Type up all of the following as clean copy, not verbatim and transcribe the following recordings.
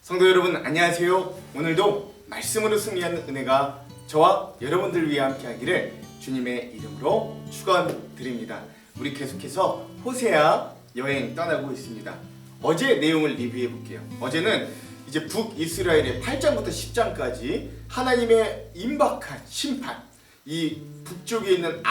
성도 여러분 안녕하세요. 오늘도 말씀으로 승리하는 은혜가 저와 여러분들을 위해 함께하기를 주님의 이름으로 축원드립니다. 우리 계속해서 호세아 여행 떠나고 있습니다. 어제 내용을 리뷰해 볼게요. 어제는 이제 북이스라엘의 8장부터 10장까지 하나님의 임박한 심판, 이 북쪽에 있는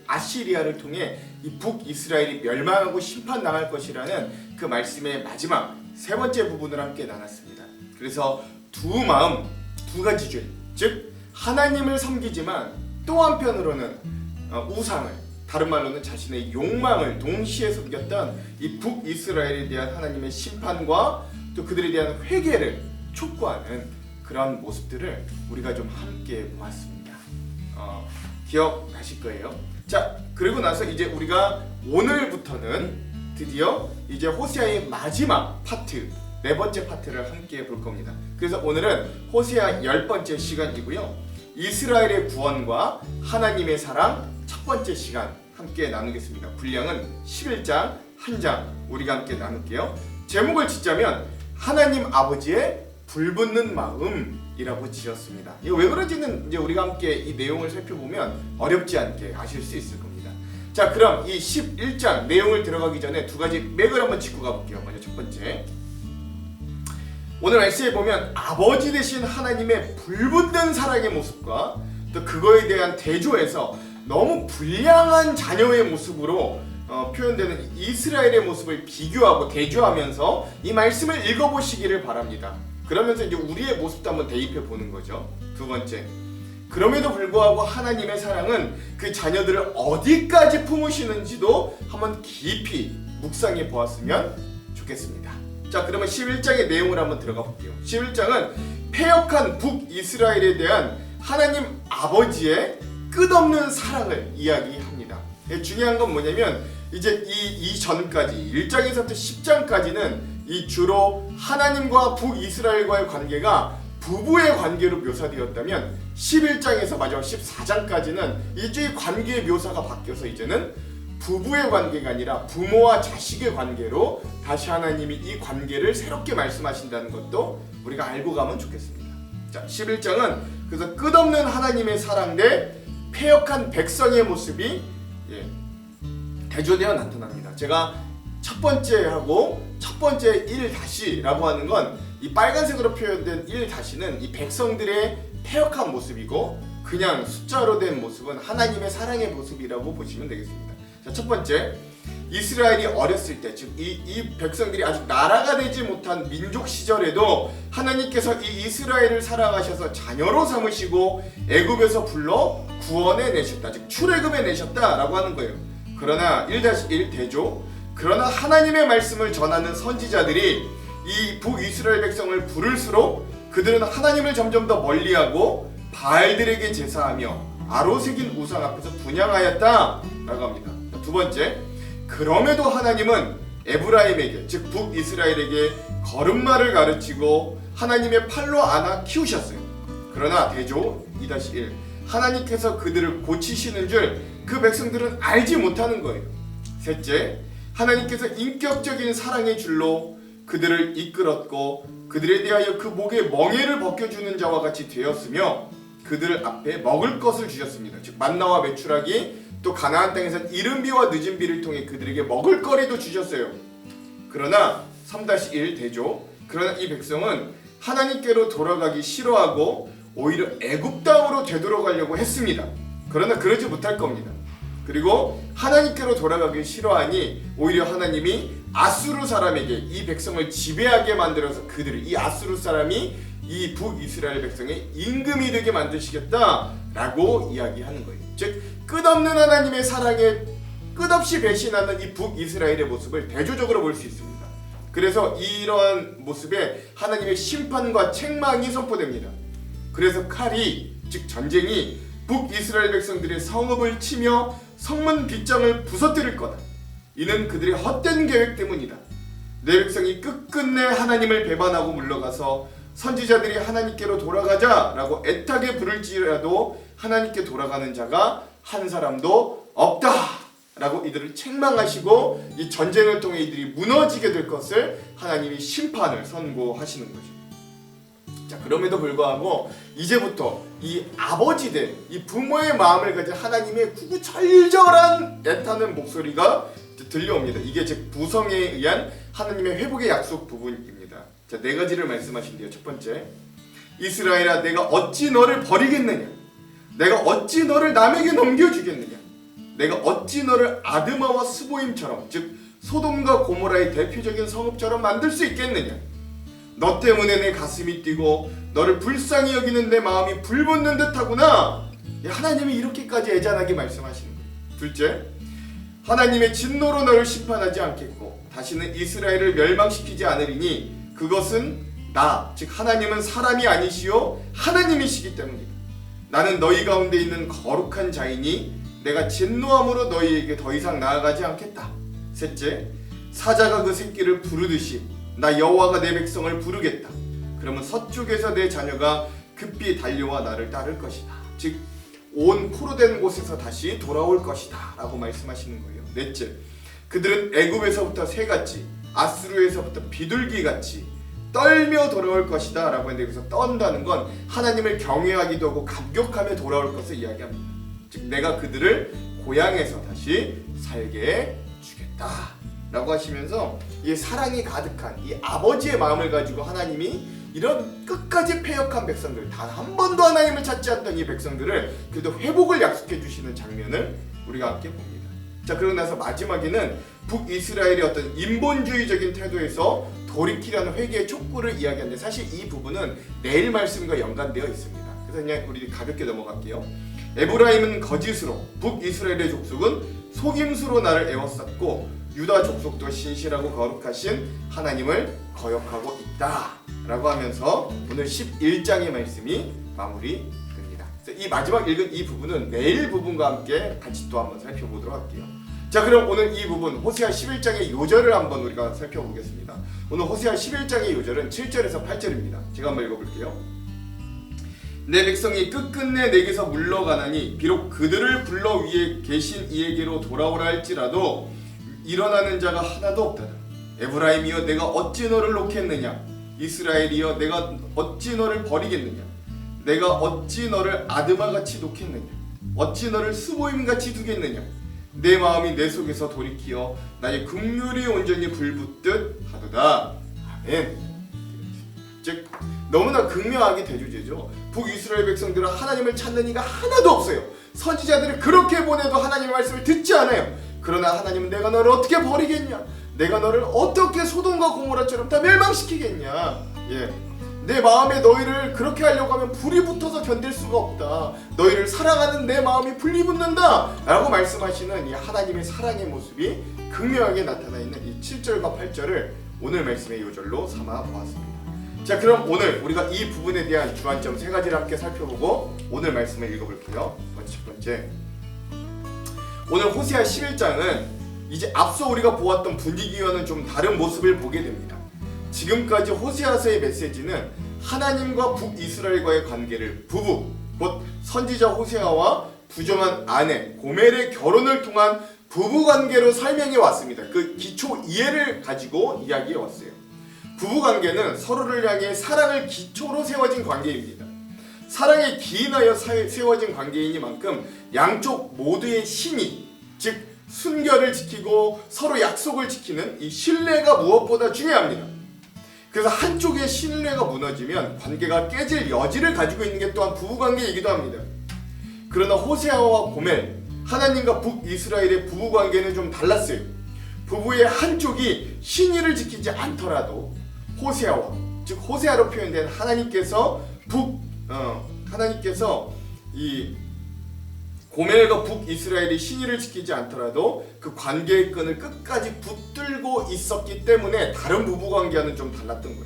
아시리아를 통해 이 북이스라엘이 멸망하고 심판당할 것이라는 그 말씀의 마지막 세 번째 부분을 함께 나눴습니다. 그래서 두 가지 죄, 즉 하나님을 섬기지만 또 한편으로는 우상을, 다른 말로는 자신의 욕망을 동시에 섬겼던 이 북이스라엘에 대한 하나님의 심판과 또 그들에 대한 회개를 촉구하는 그런 모습들을 우리가 좀 함께 보았습니다. 기억나실 거예요. 자, 그리고 나서 이제 우리가 오늘부터는 드디어 이제 호세아의 마지막 파트, 네 번째 파트를 함께 볼 겁니다. 그래서 오늘은 호세아 10번째 시간이고요. 이스라엘의 구원과 하나님의 사랑 첫 번째 시간 함께 나누겠습니다. 분량은 11장 한 장 우리가 함께 나눌게요. 제목을 짓자면 하나님 아버지의 불붙는 마음이라고 지었습니다. 이거 왜 그런지는 이제 우리가 함께 이 내용을 살펴보면 어렵지 않게 아실 수 있을 겁니다. 자, 그럼 이 11장 내용을 들어가기 전에 두 가지 맥을 한번 짚고 가볼게요. 먼저 첫 번째, 오늘 말씀에 보면 아버지 되신 하나님의 불붙는 사랑의 모습과 또 그거에 대한 대조에서 너무 불량한 자녀의 모습으로 표현되는 이스라엘의 모습을 비교하고 대조하면서 이 말씀을 읽어보시기를 바랍니다. 그러면서 이제 우리의 모습도 한번 대입해 보는 거죠. 두 번째, 그럼에도 불구하고 하나님의 사랑은 그 자녀들을 어디까지 품으시는지도 한번 깊이 묵상해 보았으면 좋겠습니다. 자, 그러면 11장의 내용을 한번 들어가 볼게요. 11장은 패역한 북이스라엘에 대한 하나님 아버지의 끝없는 사랑을 이야기합니다. 중요한 건 뭐냐면 이제 이 전까지 1장에서부터 10장까지는 이 주로 하나님과 북이스라엘과의 관계가 부부의 관계로 묘사되었다면 11장에서 마지막 14장까지는 이쪽의 관계의 묘사가 바뀌어서 이제는 부부의 관계가 아니라 부모와 자식의 관계로 다시 하나님이 이 관계를 새롭게 말씀하신다는 것도 우리가 알고 가면 좋겠습니다. 자, 11장은 그래서 끝없는 하나님의 사랑 대 패역한 백성의 모습이 대조되어 나타납니다. 제가 첫 번째하고 첫 번째 1-라고 하는 건 이 빨간색으로 표현된 1-는 이 백성들의 패역한 모습이고 그냥 숫자로 된 모습은 하나님의 사랑의 모습이라고 보시면 되겠습니다. 자, 첫 번째, 이스라엘이 어렸을 때, 즉 이 백성들이 아직 나라가 되지 못한 민족 시절에도 하나님께서 이 이스라엘을 사랑하셔서 자녀로 삼으시고 애굽에서 불러 구원해 내셨다, 즉 출애굽해 내셨다라고 하는 거예요. 그러나 1-1 대조, 그러나 하나님의 말씀을 전하는 선지자들이 이 북이스라엘 백성을 부를수록 그들은 하나님을 점점 더 멀리하고 바알들에게 제사하며 아로새긴 우상 앞에서 분향하였다 라고 합니다. 두 번째, 그럼에도 하나님은 에브라임에게, 즉 북이스라엘에게 걸음마를 가르치고 하나님의 팔로 안아 키우셨어요. 그러나 대조 2-1, 하나님께서 그들을 고치시는 줄 그 백성들은 알지 못하는 거예요. 셋째, 하나님께서 인격적인 사랑의 줄로 그들을 이끌었고 그들에 대하여 그 목에 멍에를 벗겨주는 자와 같이 되었으며 그들 앞에 먹을 것을 주셨습니다. 즉 만나와 메추라기, 또 가나안 땅에선 이른 비와 늦은 비를 통해 그들에게 먹을 거리도 주셨어요. 그러나 3-1 대조, 그러나 이 백성은 하나님께로 돌아가기 싫어하고 오히려 애굽 땅으로 되돌아가려고 했습니다. 그러나 그러지 못할 겁니다. 그리고 하나님께로 돌아가기 싫어하니 오히려 하나님이 아수르 사람에게 이 백성을 지배하게 만들어서 그들을, 이 아수르 사람이 이 북이스라엘 백성의 임금이 되게 만드시겠다라고 이야기하는 거예요. 즉 끝없는 하나님의 사랑에 끝없이 배신하는 이 북이스라엘의 모습을 대조적으로 볼 수 있습니다. 그래서 이러한 모습에 하나님의 심판과 책망이 선포됩니다. 그래서 칼이, 즉 전쟁이 북이스라엘 백성들의 성읍을 치며 성문 빗장을 부서뜨릴 거다. 이는 그들의 헛된 계획 때문이다. 내 백성이 끝끝내 하나님을 배반하고 물러가서 선지자들이 하나님께로 돌아가자라고 애타게 부를지라도 하나님께 돌아가는 자가 한 사람도 없다 라고 이들을 책망하시고 이 전쟁을 통해 이들이 무너지게 될 것을 하나님이 심판을 선고하시는 거죠. 자, 그럼에도 불구하고 이제부터 이 아버지 된 이 부모의 마음을 가진 하나님의 구구절절한 애타는 목소리가 들려옵니다. 이게 즉 부성에 의한 하나님의 회복의 약속 부분입니다. 자, 네 가지를 말씀하신대요. 첫 번째, 이스라엘아, 내가 어찌 너를 버리겠느냐? 내가 어찌 너를 남에게 넘겨주겠느냐? 내가 어찌 너를 아드마와 스보임처럼, 즉 소돔과 고모라의 대표적인 성읍처럼 만들 수 있겠느냐? 너 때문에 내 가슴이 뛰고 너를 불쌍히 여기는 내 마음이 불붙는 듯하구나. 하나님이 이렇게까지 애잔하게 말씀하시는 거예요. 둘째, 하나님의 진노로 너를 심판하지 않겠고 다시는 이스라엘을 멸망시키지 않으리니 그것은 나, 즉 하나님은 사람이 아니시요 하나님이시기 때문이다. 나는 너희 가운데 있는 거룩한 자이니 내가 진노함으로 너희에게 더 이상 나아가지 않겠다. 셋째, 사자가 그 새끼를 부르듯이 나 여호와가 내 백성을 부르겠다. 그러면 서쪽에서 내 자녀가 급히 달려와 나를 따를 것이다. 즉 온 포로된 곳에서 다시 돌아올 것이다 라고 말씀하시는 거예요. 넷째, 그들은 애굽에서부터 새같이 아수르에서부터 비둘기같이 떨며 돌아올 것이다 라고 했는데, 여기서 떤다는 건 하나님을 경외하기도 하고 감격하며 돌아올 것을 이야기합니다. 즉 내가 그들을 고향에서 다시 살게 주겠다 라고 하시면서 이 사랑이 가득한 이 아버지의 마음을 가지고 하나님이 이런 끝까지 패역한 백성들, 단 한 번도 하나님을 찾지 않던 이 백성들을 그래도 회복을 약속해 주시는 장면을 우리가 함께 봅니다. 자, 그러고 나서 마지막에는 북이스라엘의 어떤 인본주의적인 태도에서 돌이키려는 회개의 촉구를 이야기하는데, 사실 이 부분은 내일 말씀과 연관되어 있습니다. 그래서 그냥 우리 가볍게 넘어갈게요. 에브라임은 거짓으로, 북이스라엘의 족속은 속임수로 나를 에워쌌고 유다 족속도 신실하고 거룩하신 하나님을 거역하고 있다 라고 하면서 오늘 11장의 말씀이 마무리됩니다. 이 마지막 읽은 이 부분은 내일 부분과 함께 같이 또 한번 살펴보도록 할게요. 자, 그럼 오늘 이 부분 호세아 11장의 요절을 한번 우리가 살펴보겠습니다. 오늘 호세아 11장의 요절은 7절에서 8절입니다. 제가 한번 읽어볼게요. 내 백성이 끝끝내 내게서 물러가나니 비록 그들을 불러 위에 계신 이에게로 돌아오라 할지라도 일어나는 자가 하나도 없다. 에브라임이여, 내가 어찌 너를 놓겠느냐? 이스라엘이여, 내가 어찌 너를 버리겠느냐? 내가 어찌 너를 아드마같이 놓겠느냐? 어찌 너를 스보임같이 두겠느냐? 내 마음이 내 속에서 돌이키어 나의 긍휼이 온전히 불붙듯 하도다. 아멘. 즉 너무나 극명하게 대조되죠. 북이스라엘 백성들은 하나님을 찾는 이가 하나도 없어요. 선지자들을 그렇게 보내도 하나님의 말씀을 듣지 않아요. 그러나 하나님은 내가 너를 어떻게 버리겠냐? 내가 너를 어떻게 소돔과 고모라처럼 다 멸망시키겠냐? 내 마음에 너희를 그렇게 하려고 하면 불이 붙어서 견딜 수가 없다. 너희를 사랑하는 내 마음이 불이 붙는다 라고 말씀하시는 이 하나님의 사랑의 모습이 극명하게 나타나 있는 이 7절과 8절을 오늘 말씀의 요절로 삼아 보았습니다. 자, 그럼 오늘 우리가 이 부분에 대한 주안점 세 가지를 함께 살펴보고 오늘 말씀을 읽어볼게요. 첫 번째, 오늘 호세아 11장은 이제 앞서 우리가 보았던 분위기와는 좀 다른 모습을 보게 됩니다. 지금까지 호세아서의 메시지는 하나님과 북이스라엘과의 관계를, 부부 곧 선지자 호세아와 부정한 아내 고멜의 결혼을 통한 부부관계로 설명해 왔습니다. 그 기초 이해를 가지고 이야기해 왔어요. 부부관계는 서로를 향해 사랑을 기초로 세워진 관계입니다. 사랑에 기인하여 세워진 관계이니만큼 양쪽 모두의 신이, 즉 순결을 지키고 서로 약속을 지키는 이 신뢰가 무엇보다 중요합니다. 그래서 한쪽의 신뢰가 무너지면 관계가 깨질 여지를 가지고 있는 게 또한 부부관계이기도 합니다. 그러나 호세아와 고멜, 하나님과 북이스라엘의 부부관계는 좀 달랐어요. 부부의 한쪽이 신의를 지키지 않더라도 호세아와, 즉 호세아로 표현된 하나님께서 이 고멜과 북이스라엘이 신의를 지키지 않더라도 그 관계의 끈을 끝까지 붙들고 있었기 때문에 다른 부부관계와는 좀 달랐던 거예요.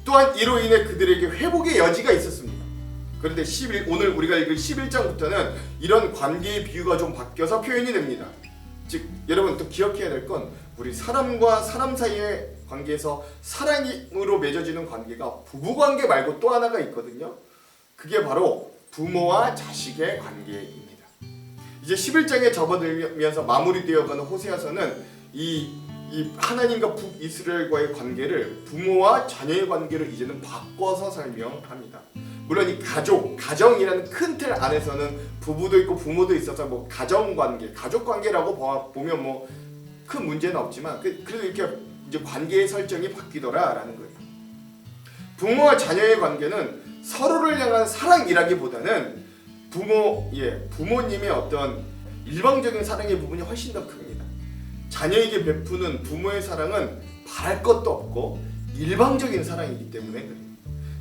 또한 이로 인해 그들에게 회복의 여지가 있었습니다. 그런데 오늘 우리가 읽을 11장부터는 이런 관계의 비유가 좀 바뀌어서 표현이 됩니다. 즉 여러분 또 기억해야 될 건 우리 사람과 사람 사이의 관계에서 사랑으로 맺어지는 관계가 부부관계 말고 또 하나가 있거든요. 그게 바로 부모와 자식의 관계입니다. 이제 11장에 접어들면서 마무리되어가는 호세아서는 이 이 하나님과 북이스라엘과의 관계를 부모와 자녀의 관계를 이제는 바꿔서 설명합니다. 물론 이 가정이라는 큰 틀 안에서는 부부도 있고 부모도 있어서 뭐 가정관계, 가족관계라고 보면 뭐 큰 문제는 없지만 그래도 이렇게 이제 관계의 설정이 바뀌더라라는 거예요. 부모와 자녀의 관계는 서로를 향한 사랑이라기보다는 부모님의 어떤 일방적인 사랑의 부분이 훨씬 더 큽니다. 자녀에게 베푸는 부모의 사랑은 바랄 것도 없고 일방적인 사랑이기 때문에 그래요.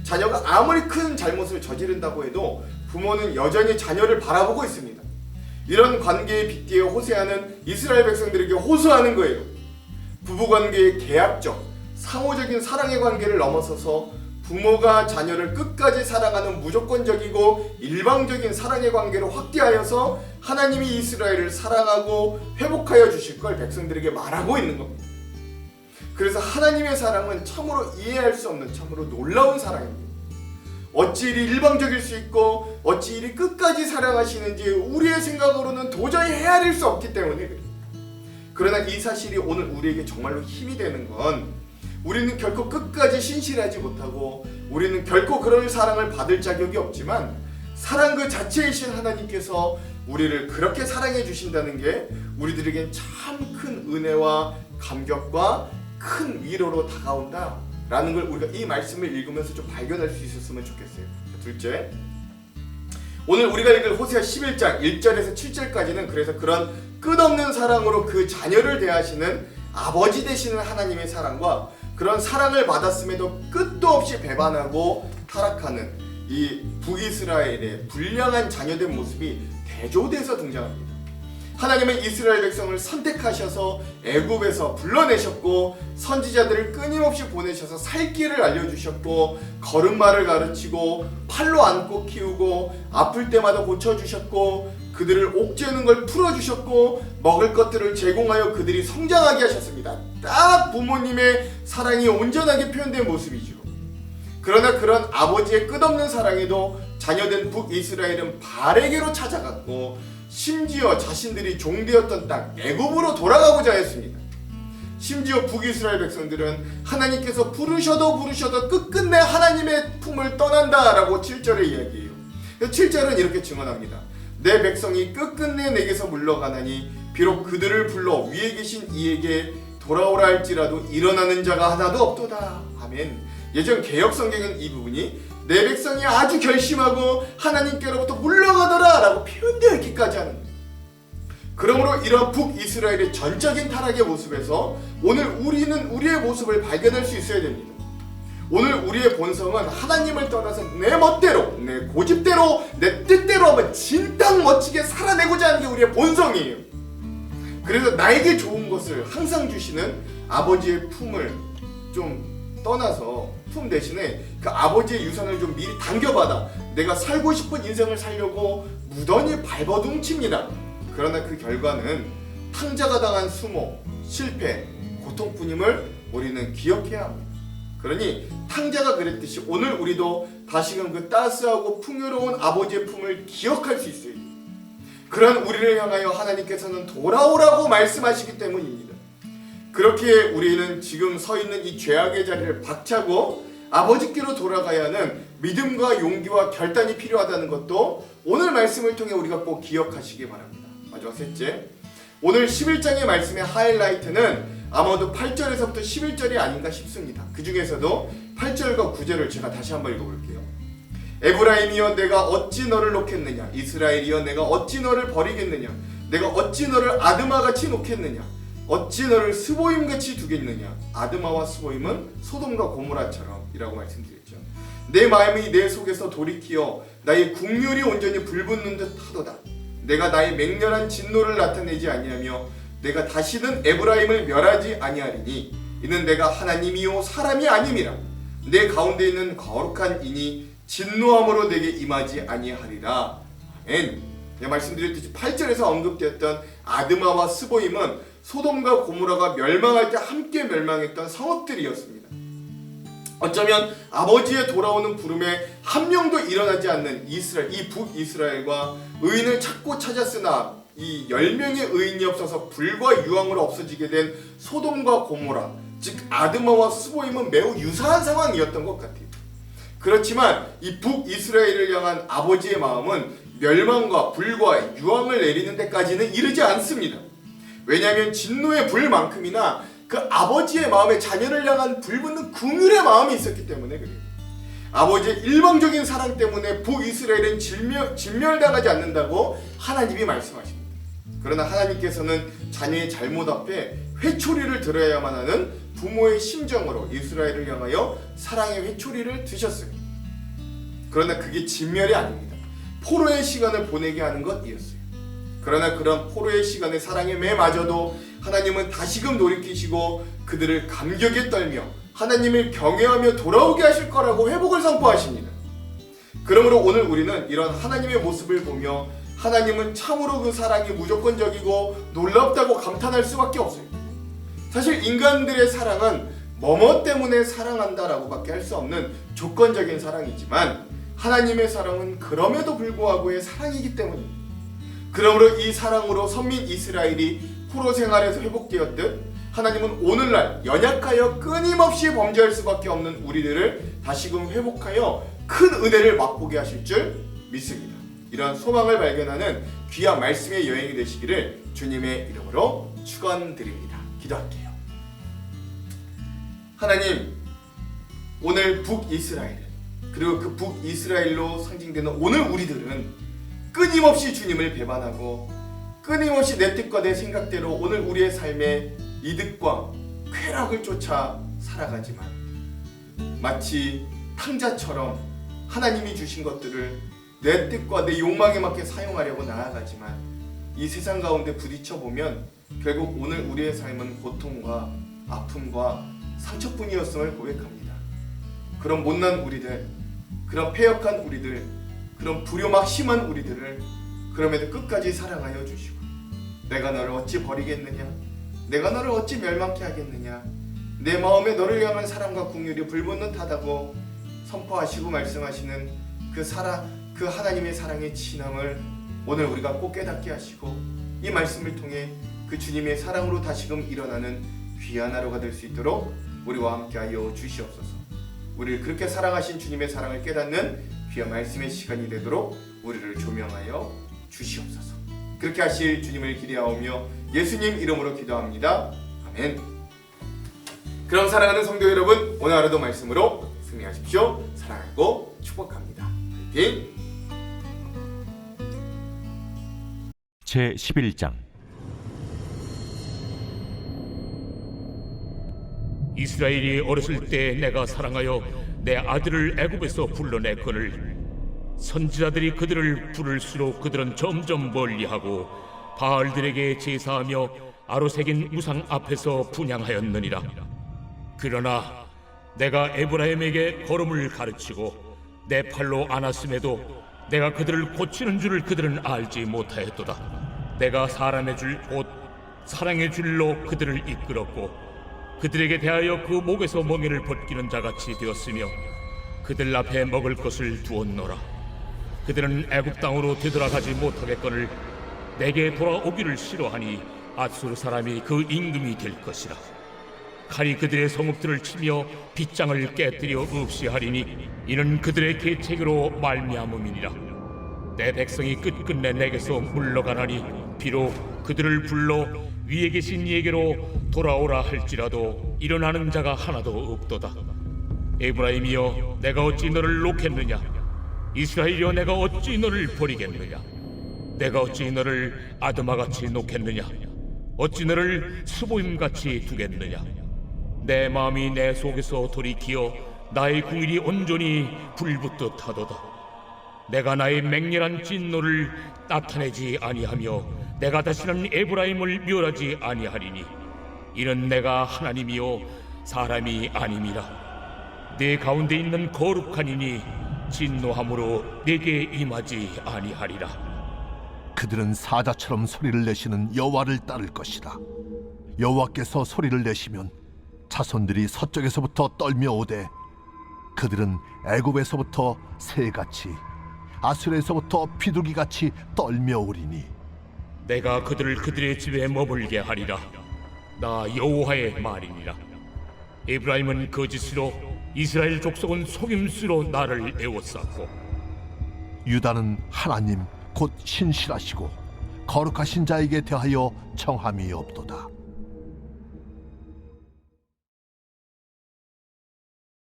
자녀가 아무리 큰 잘못을 저지른다고 해도 부모는 여전히 자녀를 바라보고 있습니다. 이런 관계에 빗대어 호세아는 이스라엘 백성들에게 호소하는 거예요. 부부관계의 계약적, 상호적인 사랑의 관계를 넘어서서 부모가 자녀를 끝까지 사랑하는 무조건적이고 일방적인 사랑의 관계로 확대하여서 하나님이 이스라엘을 사랑하고 회복하여 주실 걸 백성들에게 말하고 있는 겁니다. 그래서 하나님의 사랑은 참으로 이해할 수 없는 참으로 놀라운 사랑입니다. 어찌 이리 일방적일 수 있고 어찌 이리 끝까지 사랑하시는지 우리의 생각으로는 도저히 헤아릴 수 없기 때문에 그래요. 그러나 이 사실이 오늘 우리에게 정말로 힘이 되는 건 우리는 결코 끝까지 신실하지 못하고 우리는 결코 그런 사랑을 받을 자격이 없지만 사랑 그 자체이신 하나님께서 우리를 그렇게 사랑해 주신다는 게 우리들에겐 참 큰 은혜와 감격과 큰 위로로 다가온다 라는 걸 우리가 이 말씀을 읽으면서 좀 발견할 수 있었으면 좋겠어요. 둘째, 오늘 우리가 읽을 호세아 11장 1절에서 7절까지는 그래서 그런 끝없는 사랑으로 그 자녀를 대하시는 아버지 되시는 하나님의 사랑과 그런 사랑을 받았음에도 끝도 없이 배반하고 타락하는 이 북이스라엘의 불량한 자녀된 모습이 대조돼서 등장합니다. 하나님은 이스라엘 백성을 선택하셔서 애굽에서 불러내셨고 선지자들을 끊임없이 보내셔서 살 길을 알려주셨고 걸음마를 가르치고 팔로 안고 키우고 아플 때마다 고쳐주셨고 그들을 옥죄는 걸 풀어주셨고 먹을 것들을 제공하여 그들이 성장하게 하셨습니다. 딱 부모님의 사랑이 온전하게 표현된 모습이죠. 그러나 그런 아버지의 끝없는 사랑에도 자녀된 북이스라엘은 바알에게로 찾아갔고 심지어 자신들이 종되었던 땅 애굽으로 돌아가고자 했습니다. 심지어 북이스라엘 백성들은 하나님께서 부르셔도 끝끝내 하나님의 품을 떠난다라고 7절에 이야기해요. 7절은 이렇게 증언합니다. 내 백성이 끝끝내 내게서 물러가나니 비록 그들을 불러 위에 계신 이에게 돌아오라 할지라도 일어나는 자가 하나도 없도다. 아멘. 예전 개역 성경은 이 부분이 내 백성이 아주 결심하고 하나님께로부터 물러가더라 라고 표현되어 있기까지 하는 거예요. 그러므로 이런 북이스라엘의 전적인 타락의 모습에서 오늘 우리는 우리의 모습을 발견할 수 있어야 됩니다. 오늘 우리의 본성은 하나님을 떠나서 내 멋대로, 내 고집대로, 내 뜻대로 한번 진딱 멋지게 살아내고자 하는 게 우리의 본성이에요. 그래서 나에게 좋은 것을 항상 주시는 아버지의 품을 좀 떠나서 품 대신에 그 아버지의 유산을 좀 미리 당겨받아 내가 살고 싶은 인생을 살려고 무던히 발버둥칩니다. 그러나 그 결과는 탕자가 당한 수모, 실패, 고통뿐임을 우리는 기억해야 합니다. 그러니 탕자가 그랬듯이 오늘 우리도 다시금 그 따스하고 풍요로운 아버지의 품을 기억할 수 있어요. 그런 우리를 향하여 하나님께서는 돌아오라고 말씀하시기 때문입니다. 그렇게 우리는 지금 서 있는 이 죄악의 자리를 박차고 아버지께로 돌아가야 하는 믿음과 용기와 결단이 필요하다는 것도 오늘 말씀을 통해 우리가 꼭 기억하시기 바랍니다. 마지막 셋째, 오늘 11장의 말씀의 하이라이트는 아마도 8절에서부터 11절이 아닌가 싶습니다. 그 중에서도 8절과 9절을 제가 다시 한번 읽어볼게요. 에브라임이여 내가 어찌 너를 놓겠느냐, 이스라엘이여 내가 어찌 너를 버리겠느냐, 내가 어찌 너를 아드마같이 놓겠느냐, 어찌 너를 스보임같이 두겠느냐. 아드마와 스보임은 소돔과 고모라처럼 이라고 말씀드렸죠. 내 마음이 내 속에서 돌이키어 나의 국률이 온전히 불붙는 듯 하도다. 내가 나의 맹렬한 진노를 나타내지 아니하며 내가 다시는 에브라임을 멸하지 아니하리니 이는 내가 하나님이요 사람이 아님이라. 내 가운데 있는 거룩한 이니 진노함으로 내게 임하지 아니하리라. 아멘. 내가 말씀드렸듯이 8절에서 언급되었던 아드마와 스보임은 소돔과 고모라가 멸망할 때 함께 멸망했던 성읍들이었습니다. 어쩌면 아버지의 돌아오는 부름에 한 명도 일어나지 않는 이스라엘, 이 북이스라엘과 의인을 찾고 찾았으나 이 10명의 의인이 없어서 불과 유황으로 없어지게 된 소돔과 고모라, 즉 아드마와 스보임은 매우 유사한 상황이었던 것 같아요. 그렇지만 이 북이스라엘을 향한 아버지의 마음은 멸망과 불과 유황을 내리는 데까지는 이르지 않습니다. 왜냐하면 진노의 불만큼이나 그 아버지의 마음에 자녀를 향한 불붙는 긍휼의 마음이 있었기 때문에 그래요. 아버지의 일방적인 사랑 때문에 북이스라엘은 진멸당하지 않는다고 하나님이 말씀하십니다. 그러나 하나님께서는 자녀의 잘못 앞에 회초리를 들어야만 하는 부모의 심정으로 이스라엘을 향하여 사랑의 회초리를 드셨어요. 그러나 그게 진멸이 아닙니다. 포로의 시간을 보내게 하는 것이었어요. 그러나 그런 포로의 시간의 사랑의 매마저도 하나님은 다시금 돌이키시고 그들을 감격에 떨며 하나님을 경외하며 돌아오게 하실 거라고 회복을 선포하십니다. 그러므로 오늘 우리는 이런 하나님의 모습을 보며 하나님은 참으로 그 사랑이 무조건적이고 놀랍다고 감탄할 수밖에 없어요. 사실 인간들의 사랑은 뭐뭐 때문에 사랑한다라고 밖에 할 수 없는 조건적인 사랑이지만 하나님의 사랑은 그럼에도 불구하고의 사랑이기 때문입니다. 그러므로 이 사랑으로 선민 이스라엘이 포로 생활에서 회복되었듯 하나님은 오늘날 연약하여 끊임없이 범죄할 수밖에 없는 우리들을 다시금 회복하여 큰 은혜를 맛보게 하실 줄 믿습니다. 이러한 소망을 발견하는 귀한 말씀의 여행이 되시기를 주님의 이름으로 축원드립니다. 기도할게요. 하나님, 오늘 북이스라엘 그리고 그 북이스라엘로 상징되는 오늘 우리들은 끊임없이 주님을 배반하고 끊임없이 내 뜻과 내 생각대로 오늘 우리의 삶에 이득과 쾌락을 쫓아 살아가지만 마치 탕자처럼 하나님이 주신 것들을 내 뜻과 내 욕망에 맞게 사용하려고 나아가지만 이 세상 가운데 부딪혀보면 결국 오늘 우리의 삶은 고통과 아픔과 상처뿐이었음을 고백합니다. 그런 못난 우리들, 그런 패역한 우리들, 그런 불효막심한 우리들을 그럼에도 끝까지 사랑하여 주시고 내가 너를 어찌 버리겠느냐, 내가 너를 어찌 멸망케 하겠느냐, 내 마음에 너를 향한 사랑과 긍휼이 불붙는 타다고 선포하시고 말씀하시는 그 하나님의 사랑의 진함을 오늘 우리가 꼭 깨닫게 하시고 이 말씀을 통해 그 주님의 사랑으로 다시금 일어나는 귀한 하루가 될 수 있도록 우리와 함께하여 주시옵소서. 우리를 그렇게 사랑하신 주님의 사랑을 깨닫는 귀한 말씀의 시간이 되도록 우리를 조명하여 주시옵소서. 그렇게 하실 주님을 기대하오며 예수님 이름으로 기도합니다. 아멘. 그럼 사랑하는 성도 여러분, 오늘 하루도 말씀으로 승리하십시오. 사랑하고 축복합니다. 화이팅! 제11장 이스라엘이 어렸을 때 내가 사랑하여 내 아들을 애굽에서 불러냈거늘 선지자들이 그들을 부를수록 그들은 점점 멀리하고 바알들에게 제사하며 아로새긴 우상 앞에서 분향하였느니라. 그러나 내가 에브라임에게 걸음을 가르치고 내 팔로 안았음에도 내가 그들을 고치는 줄을 그들은 알지 못하였도다. 내가 사람의 줄 곧 사랑의 줄로 그들을 이끌었고 그들에게 대하여 그 목에서 멍에를 벗기는 자같이 되었으며 그들 앞에 먹을 것을 두었노라. 그들은 애굽 땅으로 되돌아가지 못하겠거늘 내게 돌아오기를 싫어하니 앗수르 사람이 그 임금이 될 것이라. 칼이 그들의 성읍들을 치며 빗장을 깨뜨려 없이 하리니 이는 그들의 계책으로 말미암음이니라. 내 백성이 끝끝내 내게서 물러가나니 비록 그들을 불러 위에 계신 이에게로 돌아오라 할지라도 일어나는 자가 하나도 없도다. 에브라임이여, 내가 어찌 너를 놓겠느냐? 이스라엘이여, 내가 어찌 너를 버리겠느냐? 내가 어찌 너를 아드마같이 놓겠느냐? 어찌 너를 스보임같이 두겠느냐? 내 마음이 내 속에서 돌이키어 나의 궁일이 온전히 불붙듯 하도다. 내가 나의 맹렬한 진노를 나타내지 아니하며 내가 다시는 에브라임을 멸하지 아니하리니 이는 내가 하나님이요 사람이 아님이라. 내 가운데 있는 거룩한 이니 진노함으로 내게 임하지 아니하리라. 그들은 사자처럼 소리를 내시는 여호와를 따를 것이라. 여호와께서 소리를 내시면 자손들이 서쪽에서부터 떨며 오되 그들은 애굽에서부터 새같이 아수르에서부터 비둘기같이 떨며 오리니 내가 그들을 그들의 집에 머물게 하리라. 나 여호와의 말이니라. 에브라임은 거짓으로, 이스라엘 족속은 속임수로 나를 애워쌌고, 유다는 하나님 곧 신실하시고 거룩하신 자에게 대하여 청함이 없도다.